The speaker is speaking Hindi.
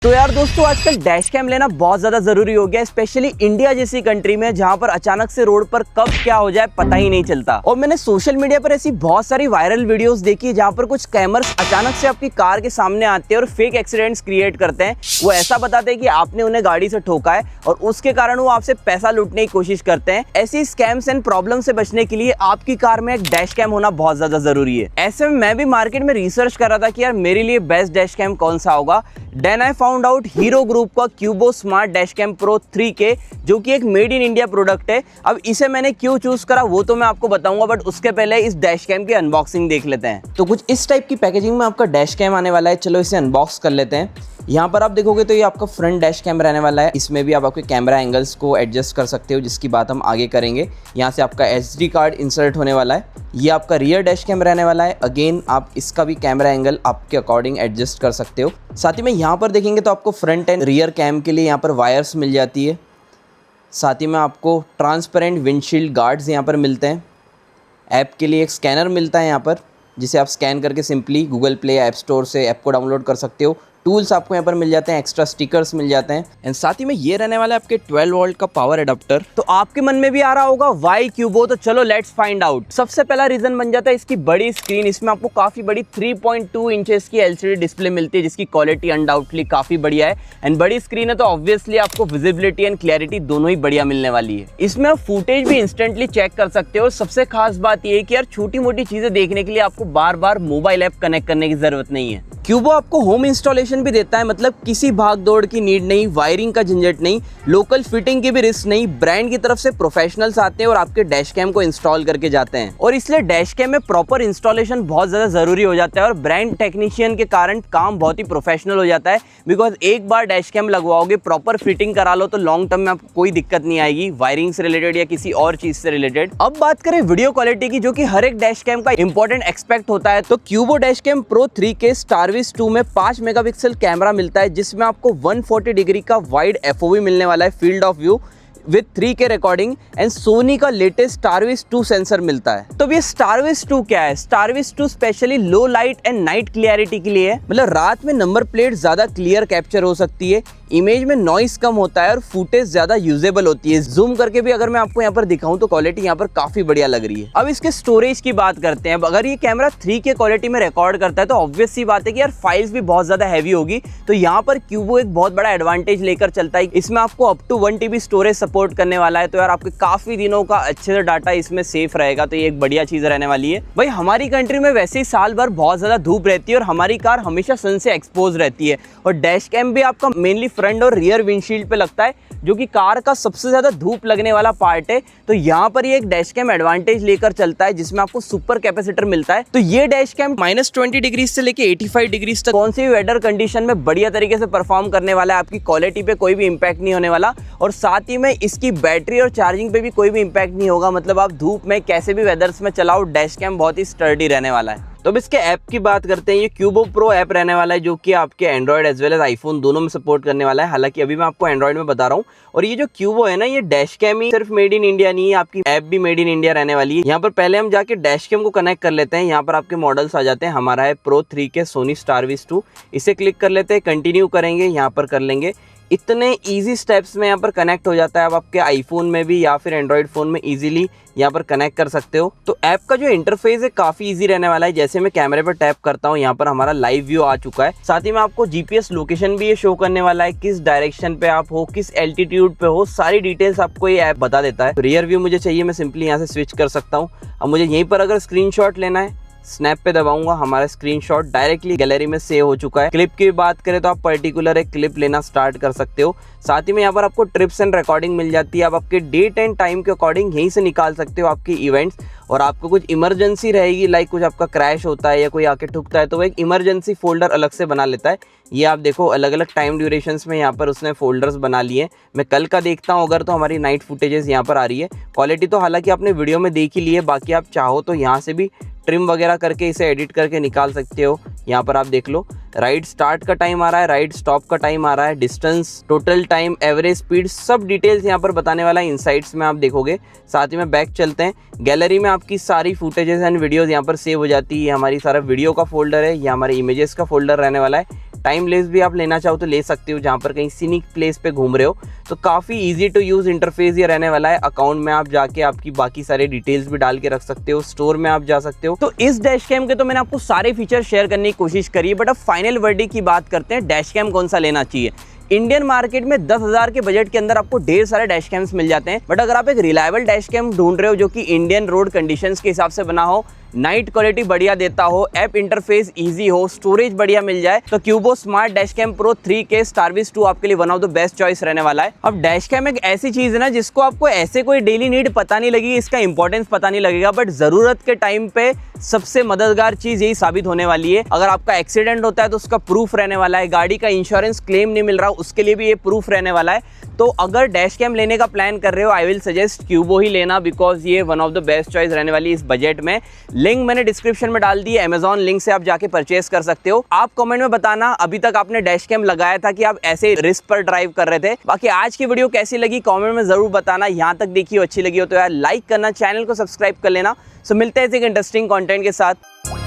तो यार दोस्तों, आजकल डैश कैम लेना बहुत ज़्यादा ज़रूरी हो गया, स्पेशली इंडिया जैसी कंट्री में जहाँ पर अचानक से रोड पर कब क्या हो जाए पता ही नहीं चलता। और मैंने सोशल मीडिया पर ऐसी बहुत सारी वायरल वीडियोस देखी है जहाँ पर कुछ स्कैमर्स अचानक से आपकी कार के सामने आते हैं और फेक एक्सीडेंट्स क्रिएट करते हैं। वो ऐसा बताते हैं कि आपने उन्हें गाड़ी से ठोका है और उसके कारण वो आपसे पैसा लूटने की कोशिश करते हैं। ऐसी स्कैम्स एंड प्रॉब्लम से बचने के लिए आपकी कार में एक डैश कैम होना बहुत ज़्यादा ज़रूरी है। ऐसे में मैं भी मार्केट में रिसर्च कर रहा था कि यार मेरे लिए बेस्ट डैश कैम कौन सा होगा। Then I found out Hero group का Qubo smart dash cam pro 3K, जो कि एक मेड इन इंडिया प्रोडक्ट है। अब इसे मैंने क्यों चूज करा वो तो मैं आपको बताऊंगा, बट उसके पहले इस डैश कैम की अनबॉक्सिंग देख लेते हैं। तो कुछ इस टाइप की पैकेजिंग में आपका डैश कैम आने वाला है। चलो इसे अनबॉक्स कर लेते हैं। यहाँ पर आप देखोगे तो ये आपका फ्रंट डैश कैम रहने वाला है। इसमें भी आप आपके कैमरा एंगल्स को एडजस्ट कर सकते हो, जिसकी बात हम आगे करेंगे। यहाँ से आपका SD कार्ड इंसर्ट होने वाला है। ये आपका रियर डैश कैम रहने वाला है। अगेन आप इसका भी कैमरा एंगल आपके अकॉर्डिंग एडजस्ट कर सकते हो। साथ ही में यहाँ पर देखेंगे तो आपको फ्रंट एंड रियर कैम के लिए यहाँ पर वायर्स मिल जाती है। साथ ही में आपको ट्रांसपेरेंट विंडशील्ड गार्ड्स यहाँ पर मिलते हैं। ऐप के लिए एक स्कैनर मिलता है यहाँ पर, जिसे आप स्कैन करके simply Google play app store से ऐप को डाउनलोड कर सकते हो। टूल्स आपको यहाँ पर मिल जाते हैं, एक्स्ट्रा स्टिकर्स मिल जाते हैं। एंड साथ ही में ये रहने वाला है आपके 12 वोल्ट का पावर एडाप्टर। तो आपके मन में भी आ रहा होगा वाई क्यूबो, तो चलो लेट्स फाइंड आउट। सबसे पहला रीजन बन जाता है इसकी बड़ी स्क्रीन। इसमें आपको काफी बड़ी 3.2 इंचेस की LCD डिस्प्ले मिलती है, जिसकी क्वालिटी अनडाउटली काफी बढ़िया है। एंड बड़ी स्क्रीन है तो ऑब्वियसली आपको विजिबिलिटी एंड क्लैरिटी दोनों ही बढ़िया मिलने वाली है। इसमें आप फुटेज भी इंस्टेंटली चेक कर सकते हो। सबसे खास बात यह है कि यार छोटी मोटी चीजें देखने के लिए आपको बार बार मोबाइल ऐप कनेक्ट करने की जरूरत नहीं है। क्यूबो आपको होम इंस्टॉलेशन भी देता है, मतलब किसी भाग दौड़ की नीड नहीं, वायरिंग का झंझट नहीं, लोकल फिटिंग की भी रिस्क नहीं। ब्रांड की तरफ से प्रोफेशनल्स आते हैं और आपके डैश कैम को इंस्टॉल करके जाते हैं। और इसलिए डैश कैम में प्रॉपर इंस्टॉलेशन बहुत ज्यादा जरूरी हो जाता है और ब्रांड टेक्नीशियन के कारण काम बहुत ही प्रोफेशनल हो जाता है। बिकॉज एक बार डैश कैम लगवाओगे, प्रॉपर फिटिंग करा लो तो लॉन्ग टर्म में आपको कोई दिक्कत नहीं आएगी, वायरिंग से रिलेटेड या किसी और चीज से रिलेटेड। अब बात करें वीडियो क्वालिटी की, जो कि हर एक डैश कैम का इंपॉर्टेंट एक्सपेक्ट होता है, तो क्यूबो डैश कैम प्रो 3K स्टारविस 2 में 5 मेगापिक्सल कैमरा मिलता है, जिसमें आपको 140 डिग्री का वाइड FOV मिलने वाला है, field of view with 3K recording. And Soni का लेटेस्ट स्टारविस 2 सेंसर मिलता है। तो ये स्टारविस 2 क्या है? स्टारविस 2 specially low light and night clarity के लिए है। मतलब रात में नंबर प्लेट ज्यादा क्लियर कैप्चर हो सकती है, इमेज में नॉइस कम होता है और फुटेज ज्यादा यूजेबल होती है। जूम करके भी अगर मैं आपको यहाँ पर दिखाऊं तो क्वालिटी यहाँ पर काफी बढ़िया लग रही है। अब इसके स्टोरेज की बात करते हैं। अगर ये कैमरा 3K क्वालिटी में रिकॉर्ड करता है तो ऑब्वियस सी बात है कि यार फाइल्स भी बहुत ज्यादा हैवी होगी। तो यहाँ पर क्यूबो एक बहुत बड़ा एडवांटेज लेकर चलता है। इसमें आपको up to 1 TB storage support करने वाला है। तो यार आपके काफी दिनों का अच्छे से डाटा इसमें सेफ रहेगा, तो ये एक बढ़िया चीज रहने वाली है। भाई हमारी कंट्री में वैसे ही साल भर बहुत ज्यादा धूप रहती है और हमारी कार हमेशा सन से एक्सपोज रहती है। और डैश कैम भी आपका मेनली फ्रंट और रियर विंडशील्ड पे लगता है, जो कि कार का सबसे ज्यादा धूप लगने वाला पार्ट है। तो यहाँ पर ये एक डैश कैम एडवांटेज लेकर चलता है, जिसमें आपको सुपर कैपेसिटर मिलता है। तो ये डैश कैम -20 डिग्री से लेके 85 डिग्री तक कौन सी भी वेदर कंडीशन में बढ़िया तरीके से परफॉर्म करने वाला है। आपकी क्वालिटी पे कोई भी इंपैक्ट नहीं होने वाला और साथ ही में इसकी बैटरी और चार्जिंग पे भी कोई भी इंपैक्ट नहीं होगा। मतलब आप धूप में कैसे भी वेदर्स में चलाओ, डैश कैम बहुत ही स्टर्डी रहने वाला है। तो अब इसके ऐप की बात करते हैं। ये क्यूबो प्रो ऐप रहने वाला है, जो कि आपके Android as well as iPhone दोनों में सपोर्ट करने वाला है। हालांकि अभी मैं आपको एंड्रॉइड में बता रहा हूँ। और ये जो क्यूबो है ना, ये डैश कैम ही सिर्फ मेड इन इंडिया नहीं है, आपकी ऐप भी मेड इन इंडिया रहने वाली है। यहाँ पर पहले हम जाके डैश कैम को कनेक्ट कर लेते हैं। यहाँ पर आपके मॉडल्स आ जाते हैं। हमारा है प्रो 3K सोनी स्टारविस 2। इसे क्लिक कर लेते हैं, कंटिन्यू करेंगे, यहाँ पर कर लेंगे। इतने इजी स्टेप्स में यहाँ पर कनेक्ट हो जाता है। अब आपके आईफोन में भी या फिर एंड्रॉइड फ़ोन में इजीली यहाँ पर कनेक्ट कर सकते हो। तो ऐप का जो इंटरफेस है काफ़ी इजी रहने वाला है। जैसे मैं कैमरे पर टैप करता हूँ, यहाँ पर हमारा लाइव व्यू आ चुका है। साथ ही में आपको GPS लोकेशन भी ये शो करने वाला है, किस डायरेक्शन पे आप हो, किस एल्टीट्यूड पे हो, सारी डिटेल्स आपको ये ऐप बता देता है। तो रियर व्यू मुझे चाहिए, मैं सिंपली यहाँ से स्विच कर सकता हूँ। अब मुझे यहीं पर अगर स्क्रीनशॉट लेना है, स्नैप पे दबाऊंगा, हमारा स्क्रीनशॉट डायरेक्टली गैलरी में सेव हो चुका है। क्लिप की बात करें तो आप पर्टिकुलर एक क्लिप लेना स्टार्ट कर सकते हो। साथ ही में यहाँ पर आपको ट्रिप्स एंड रिकॉर्डिंग मिल जाती है। आप आपके डेट एंड टाइम के अकॉर्डिंग यहीं से निकाल सकते हो आपकी इवेंट्स। और आपको कुछ इमरजेंसी रहेगी, लाइक कुछ आपका क्रैश होता है या कोई आके ठुकता है, तो वो एक इमरजेंसी फोल्डर अलग से बना लेता है। ये आप देखो अलग अलग टाइम ड्यूरेशंस में यहाँ पर उसने फोल्डर्स बना लिए। मैं कल का देखता हूँ अगर, तो हमारी नाइट फुटेजेस यहाँ पर आ रही है। क्वालिटी तो हालांकि आपने वीडियो में देख ही ली है, बाकी आप चाहो तो यहाँ से भी ट्रिम वगैरह करके इसे एडिट करके निकाल सकते हो। यहाँ पर आप देख लो, राइड स्टार्ट का टाइम आ रहा है, राइड स्टॉप का टाइम आ रहा है, distance, total time, average speed, सब डिटेल्स यहाँ पर बताने वाला है। इनसाइट्स में आप देखोगे। साथ ही में बैक चलते हैं, गैलरी में आपकी सारी फुटेजेस एंड वीडियोस यहाँ पर सेव हो जाती है। हमारी सारा वीडियो का फोल्डर है, ये हमारे इमेजेस का फोल्डर रहने वाला है। टाइमलेस भी आप लेना चाहो तो ले सकते हो, जहाँ पर कहीं सीनिक प्लेस पे घूम रहे हो तो काफ़ी इजी टू यूज़ इंटरफेस ये रहने वाला है। अकाउंट में आप जाके आपकी बाकी सारे डिटेल्स भी डाल के रख सकते हो, स्टोर में आप जा सकते हो। तो इस डैश कैम के तो मैंने आपको सारे फीचर शेयर करने की कोशिश करी है, बट अब फाइनल वर्डिक्ट की बात करते हैं, डैश कैम कौन सा लेना चाहिए। इंडियन मार्केट में 10,000 के बजट के अंदर आपको ढेर सारे डैश कैम्स मिल जाते हैं, बट अगर आप एक रिलायबल डैश कैम ढूंढ रहे हो जो कि इंडियन रोड कंडीशंस के हिसाब से बना हो, नाइट क्वालिटी बढ़िया देता हो, ऐप इंटरफेस इजी हो, स्टोरेज बढ़िया मिल जाए, तो Qubo smart dash cam pro 3K Starvis 2 आपके लिए one of the best choice रहने वाला है। अब डैश कैम एक ऐसी चीज है ना जिसको आपको ऐसे कोई डेली नीड पता नहीं लगेगी, इसका इंपॉर्टेंस पता नहीं लगेगा, बट जरूरत के टाइम पे सबसे मददगार चीज यही साबित होने वाली है। अगर आपका एक्सीडेंट होता है तो उसका प्रूफ रहने वाला है, गाड़ी का इंश्योरेंस क्लेम नहीं मिल रहा उसके लिए भी ये प्रूफ रहने वाला है। तो अगर डैश कैम लेने का प्लान कर रहे हो, आई विल सजेस्ट क्यूबो ही लेना, बिकॉज ये one of the best choice रहने वाली इस बजट में। लिंक मैंने डिस्क्रिप्शन में डाल दी है, अमेजॉन लिंक से आप जाके परचेस कर सकते हो। आप कमेंट में बताना अभी तक आपने डैश कैम लगाया था कि आप ऐसे रिस्क पर ड्राइव कर रहे थे। बाकी आज की वीडियो कैसी लगी कमेंट में जरूर बताना। यहाँ तक देखी हो, अच्छी लगी हो तो यार लाइक करना, चैनल को सब्सक्राइब कर लेना। सो मिलते हैं एक इंटरेस्टिंग कंटेंट के साथ।